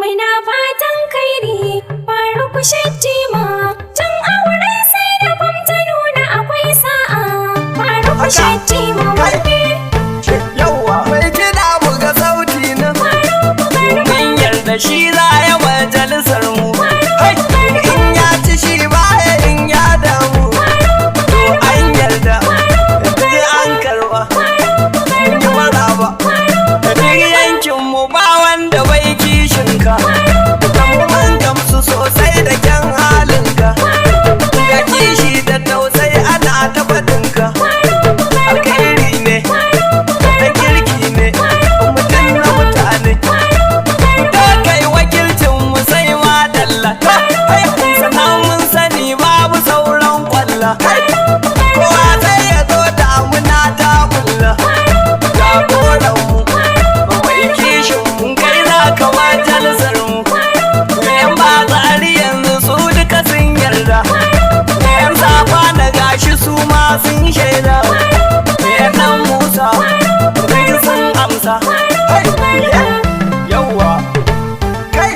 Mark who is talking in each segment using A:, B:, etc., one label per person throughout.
A: Muna fatan kairi Faruku Shettima tun aure sai da bam ta nuna akwai sa'a. Faruku Shettima wanne
B: Yawwa mai kiɗa buga sauti nan mun yarda shi za ya majalisar mu. In ya ci shi baya in ya damu to an yarda sai an karba mun yi maraba. Duk yankin mu ba wanda bai kishin ka, mun gamsu sosai da kyan halinka, ga kishi da tausayi ana ta faɗinka. Alkhairi ne da kirki ne mutum na mutane, to kai wakilcin mu sai ma dalla. Sannan mun sani babu sauran kwalla, kowa sai ya zo damuna ta bulla. Jagoran mu mai kishin mu kai za ka majalisar mu. Yan ba tsari yanzu su duka sun yarda, yan safa na gashi su ma sun shaida. Yan nan Musa duk sun amsa. Yawwa kai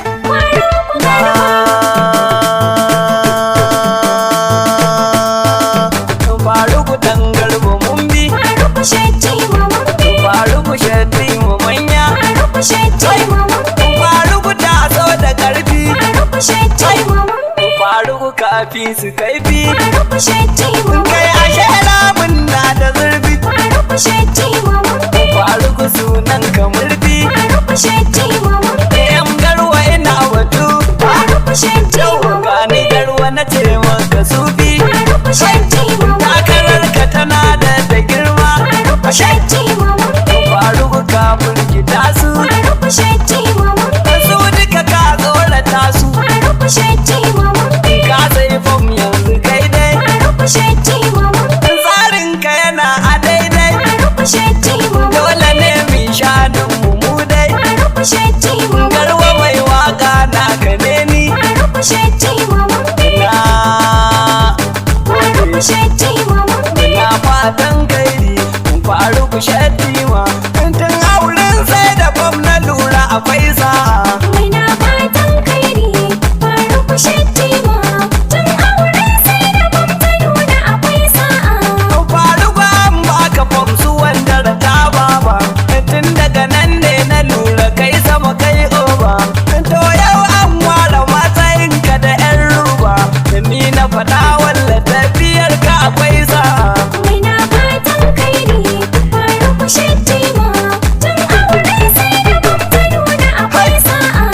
B: Faruku dan garba mun bi,
A: Faruku Shettima wanne
B: Faruku Shettima manya,
A: Faruku Shettima wanne
B: Faruku taso da karfi,
A: Faruku Shettima wanne
B: Faruku kafi su kaifi.
A: Faruku Shettima
B: Kai ashe ramin na da zurfi,
A: Faruku Shettima wanne
B: Faruku sunan ka murfi.
A: Faruku Shettima wanne
B: Yan garwa ina batu,
A: Faruku Shettima
B: gani garwa na ce maka sufi.
A: Faruku Shettima
B: Takarar ka tana da girma,
A: Faruku Shettima wanne
B: Faruku ka firgita su,
A: Faruku Shettima wanne
B: su duka ka tsorata su.
A: Faruku Shettima wanne
B: Ka sai fam yanzu kai dai,
A: Faruku Shettima wanne
B: tsarin ka yana a daidai.
A: Faruku Shettima
B: Dole ne mu shanin mu dai,
A: Faruku Shettima
B: garwa mai waka na ka ne ni.
A: Faruku Shettima wanne
B: Na
A: Faruku Shettima wanne
B: na fatan kairi Faruku Shettima. Tun auren sai da bam na lura akwai sa'a.
A: Muna fatan kairi Faruku Shettima tun aure sai da bam ta nuna akwai sa'a.
B: Faruku an baka fam su wanda da ta baba, tun daga nan ne na lura kai sama kai oba. To yau an ware matsayinka da 'yan ruba, ni na faɗa walla tafiyar ka akwai sa'a.
A: Muna fatan kairi Faruku Shettima tun aure sai da bam ta nuna akwai sa'a.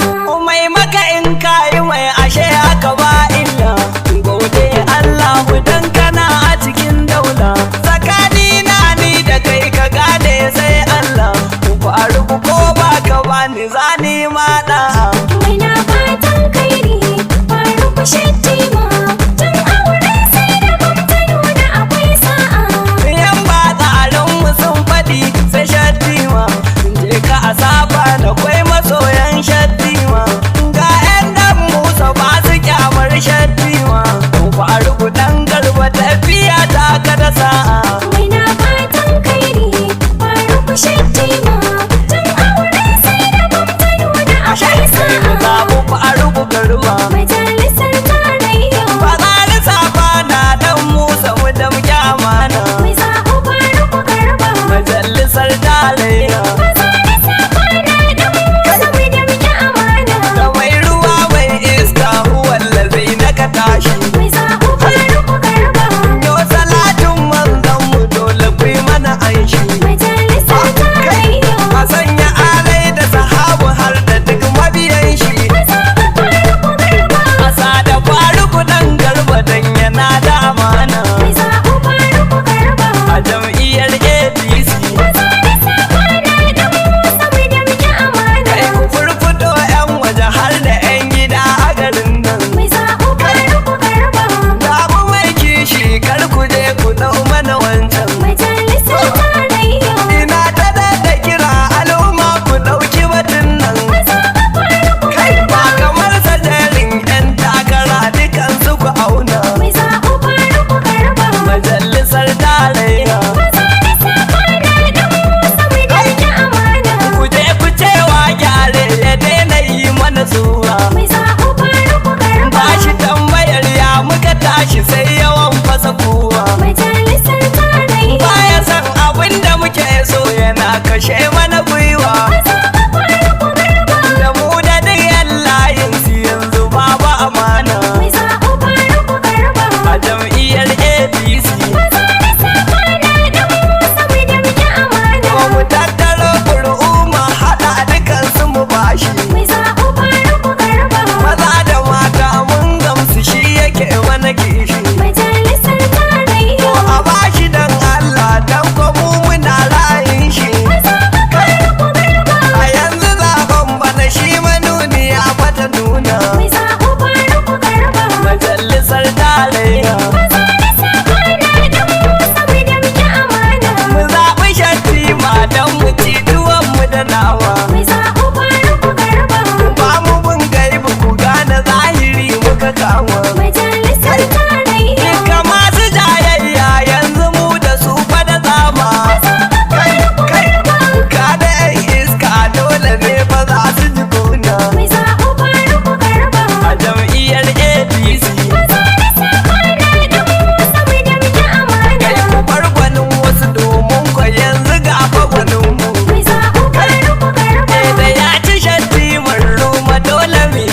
B: Mai maka in kayi mai ashe haka ba illa, gode Allah dan kana a cikin daula. Tsakani na ni da kai ka gane sai Allah, Faruku ko baka bani zani ma da.
A: Muna fatan kairi Faruku Shettima tun aure sai da bam ta nuna akwai sa'a.
B: Yan ba tsarin mu sun faɗi sai Shettima, je ka a saba da kwai masoyan Shettima. Ga 'yan dan Musa ba su kyamar Shettima, Faruku dan garba tafiya ta kada sa'a.
A: Muna fatan kairi Faruku Shettima tun aure sai da bam ta nuna akwai sa'a.
B: Zamu Faruku garba,
A: Majalisar tarayya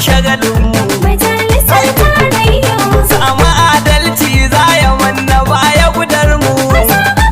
B: shagalinmu.
A: Majalisar tarayya.
B: Samu adalci za ya manna baya gudar mu.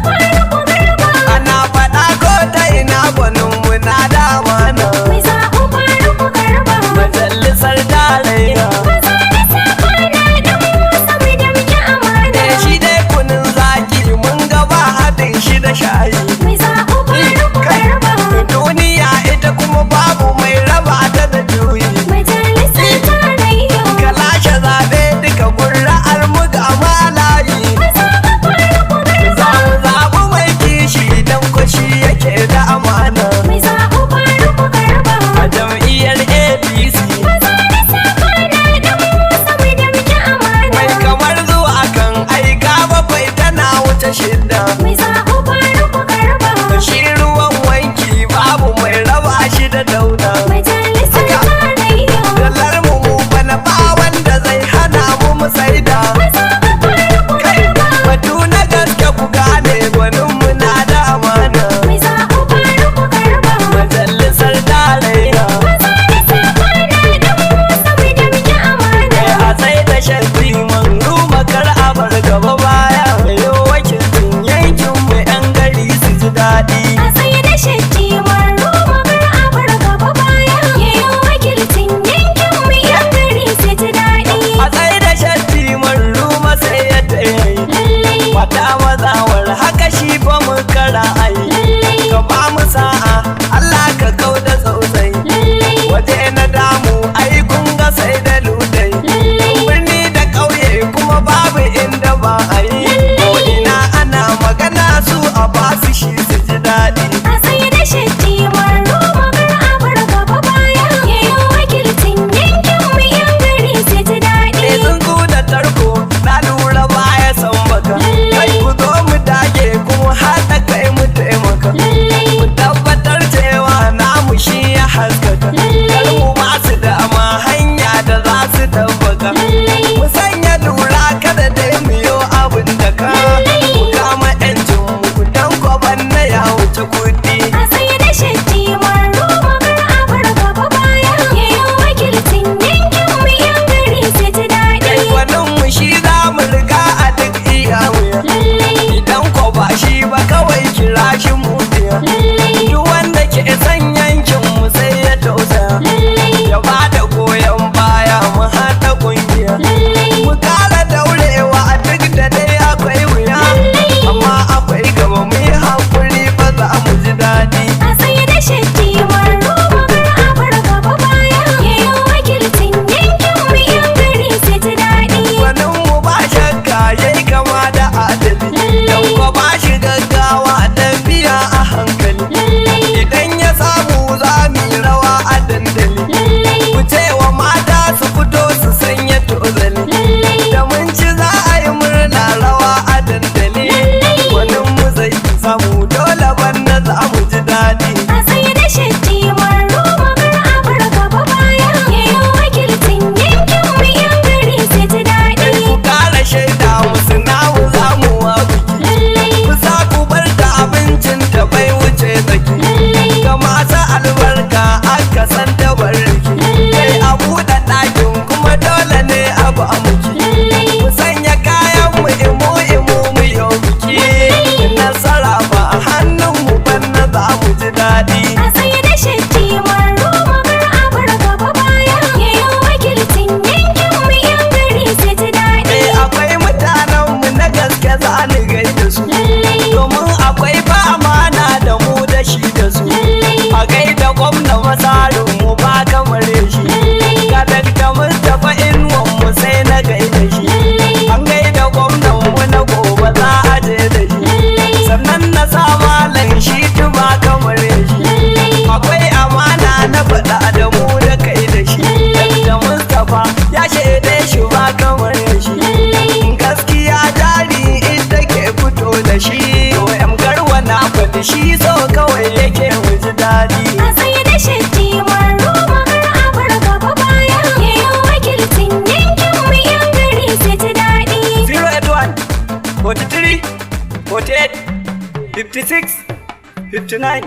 A: Faruku Garba.
B: Ana faɗa ko ta ina gwaninmu na da amana.
A: Mai zaɓu Faruku Garba.
B: Majalisar tarayya.
A: Maza da safana da musa mai damke amana.
B: Shi dai kunin zaki mun gaba haɗin shi da shayi.
A: Mai zaɓu Faruku Garba.
B: Duniya ita kuma babu mai raba ta da juyi.
A: Majalisar tarayya.
B: Ka lashe zaɓe duka gurra'ar mu ga malayi.
A: Maza da Faruku Garba.
B: Za mu zaɓi mai kishi don kwashi yake da amana.
A: Mai zaɓu Faruku Garba.
B: A jam'iyyar APC
A: Maza da safana da musa mai damke amana.
B: mai kamar zuwa kan aika bakwai tana wuce shidda.
A: Mai zaɓu Faruku Garba.
B: Shi ruwan wanki babu mai raba shi da dauna.
A: Majalisar tarayya.
B: Dalar mu bana ba wanda zai hana mu saida.
A: Maza da Faruku Garba.
B: Batu na gaske ku gane gwanin mu na da amana.
A: Mai zaɓu Faruku Garba.
B: Majalisar tarayya
A: Maza da safana da musa mai damke amana.
B: a tsaye da shafi man ruma kar a bar gaba baya. Mai wakilcin yankin mu 'yan gari su ji daɗi.
A: A tsaye da shatti maro magar abar gaba baya. Yayin wakilcin yankin mu yan gari su ji daɗi.
B: A tsaye da shafi man ruma sai ya tayi.
A: Lallai,
B: Wata mazawar haka shi fa mu kara ayi.
A: lallai,
B: Ka ba mu sa'a Allah ka kau da tsautsayi.
A: lallai,
B: Waje na damu ai kun ga sai da ludai.
A: lallai.
B: Birni da ƙauye kuma babu inda ba a yi. Ko ina ana magana su a basu shi su ji daɗi.
A: A tsaye da shatti maro magar abar gaba baya. Yayin wakilcin yankin mu yan gari su ji daɗi.
B: Tsuntsu da tarko na lura baya san baka. Kai ku zo mu dage kuma haɗa kai mu taimaka.
A: Lallai,
B: Mu tabbatar cewa namu shi ya haskaka. Kar mu masu dama hanya da za su tabbaka.
A: lallai.
B: Mu sanya lura kada dai mu yo abin da ka. Mu kama 'yancin mu dan kwaban na ya wuce kuɗi.
A: A tsaye da shatti maro magar abar gaba baya. Yayin wakilcin yankin mu yan gari su ji daɗi.
B: Kai gwanin mu shi za mu riga a duk iya wuya.
A: Lallai,
B: Idan ko ba shi ba kawai kira shi mu biya.
A: lallai,
B: Duk wanda ke son yankin mu sai ya tausaya.
A: lallai,
B: Ya ba da goyon baya mu haɗa ƙungiya.
A: lallai.
B: Mu kara daurewa a duk da dai akwai wuya. Amma akwai gaba mu yi haƙuri ba za mu ji daɗi.
A: A tsaye da shatti maro magar abar gaba baya. Yayin wakilcin yankin mu yan gari su ji daɗi.
B: Gwanin mu ba shakka yayi kama da adali. Dan ko ba shi gaggawa dan biya a hankali.
A: Lallai,
B: Idan ya samu za mu yi rawa a dandali.
A: lallai,
B: Ku ce wa mata su fito su sanya tozali.
A: lallai.
B: Da mun ci za a yi murna rawa a dandali. Gwanin mu zai samu dole banda za mu ji daɗi.
A: A tsaye da shatti maro magar abar gaba baya. Yayin wakilcin yankin mu yan gari su ji daɗi.
B: Ku ƙara shaida musu namu za mu wa biki.
A: Lallai,
B: Kusa ku bar da abincin da bai wuce tsaki.
A: lallai,
B: Ga masu albarka aka san tabarriki. Kai a buɗe ɗakin kuma dole ne a ba muki.
A: lallai.
B: Mu sanya kayan mu imu mu yau biki. Nasara ba a hannun mu banna za mu ji daɗi.
A: A tsaye da shatti maro magar abar gaba baya. Yayin wakilcin yankin mu yan gari su ji daɗi.
B: Akwai mutanen mu na gaske za ni gaida su.
A: Lallai,
B: Domin akwai ba amana da mu da shi da su.
A: lallai,
B: A gaida gwamna masarin mu ba kamar shi.
A: lallai,
B: Ga Dr. Mustapha Inuwan mu sai na gaida shi.
A: lallai,
B: An gaida gwamnan mu na gobe za a je da shi.
A: lallai,
B: Sannan na sa malam shi ba kamar shi.
A: lallai.
B: Akwai amana na faɗa da mu da kai da shi. Dr. Mustapha ya shaide shi ba kamar shi. Gaskiya jari ita ke fito da shi. To em garwa na faɗi shi so kawai yake mu ji daɗi.
A: A tsaye da shatti maro magar abar gaba baya. Yayin wakilcin yankin mu yan gari su ji daɗi.
B: 081 43 48 56 59